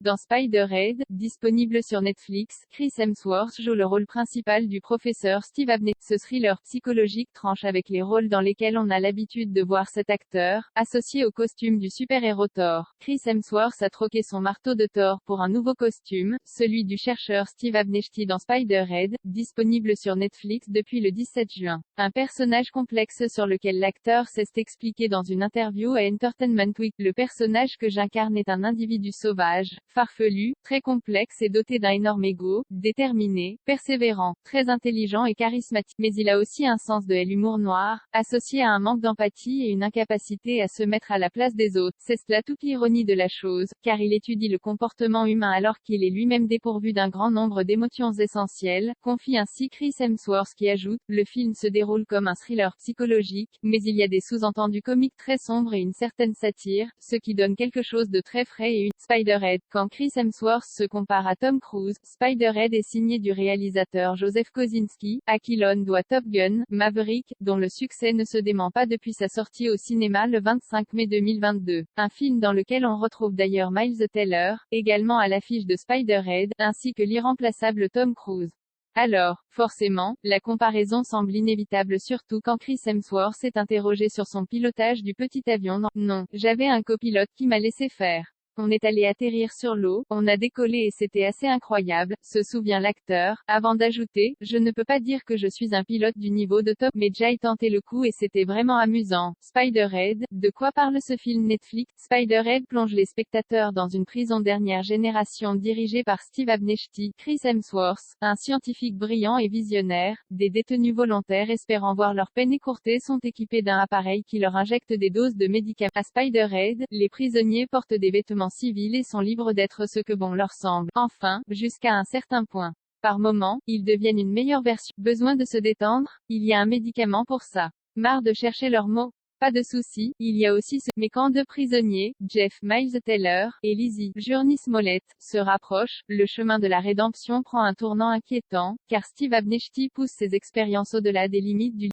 Dans Spider-Head, disponible sur Netflix, Chris Hemsworth joue le rôle principal du professeur Steve Abney. Ce thriller psychologique tranche avec les rôles dans lesquels on a l'habitude de voir cet acteur, associé au costume du super-héros Thor. Chris Hemsworth a troqué son marteau de Thor pour un nouveau costume, celui du chercheur Steve Abney dans Spider-Head, disponible sur Netflix depuis le 17 juin. Un personnage complexe sur lequel l'acteur s'est expliqué dans une interview à Entertainment Week. Le personnage que j'incarne est un individu sauvage, farfelu, très complexe et doté d'un énorme ego, déterminé, persévérant, très intelligent et charismatique. Mais il a aussi un sens de l'humour noir, associé à un manque d'empathie et une incapacité à se mettre à la place des autres. C'est là toute l'ironie de la chose, car il étudie le comportement humain alors qu'il est lui-même dépourvu d'un grand nombre d'émotions essentielles, confie ainsi Chris Hemsworth qui ajoute, le film se déroule comme un thriller psychologique, mais il y a des sous-entendus comiques très sombres et une certaine satire, ce qui donne quelque chose de très frais et une Spider-Head. Quand Chris Hemsworth se compare à Tom Cruise, Spider-Head est signé du réalisateur Joseph Kosinski, à qui l'on doit Top Gun, Maverick, dont le succès ne se dément pas depuis sa sortie au cinéma le 25 mai 2022. Un film dans lequel on retrouve d'ailleurs Miles Teller, également à l'affiche de Spider-Head, ainsi que l'irremplaçable Tom Cruise. Alors, forcément, la comparaison semble inévitable surtout quand Chris Hemsworth s'est interrogé sur son pilotage du petit avion. Non, j'avais un copilote qui m'a laissé faire. On est allé atterrir sur l'eau, on a décollé et c'était assez incroyable, se souvient l'acteur, avant d'ajouter, je ne peux pas dire que je suis un pilote du niveau de Top, mais j'ai tenté le coup et c'était vraiment amusant. Spider-Head, de quoi parle ce film Netflix? Spider-Head plonge les spectateurs dans une prison dernière génération dirigée par Steve Abney, Chris Hemsworth, un scientifique brillant et visionnaire. Des détenus volontaires espérant voir leur peine écourtée sont équipés d'un appareil qui leur injecte des doses de médicaments. À Spider-Head, les prisonniers portent des vêtements civils et sont libres d'être ce que bon leur semble. Enfin, jusqu'à un certain point. Par moment, ils deviennent une meilleure version. Besoin de se détendre? Il y a un médicament pour ça. Marre de chercher leurs mots? Pas de souci, il y a aussi ce. Mais quand deux prisonniers, Jeff, Miles Teller, et Lizzie, Journey Smollett, se rapprochent, le chemin de la rédemption prend un tournant inquiétant, car Steve Abney pousse ses expériences au-delà des limites du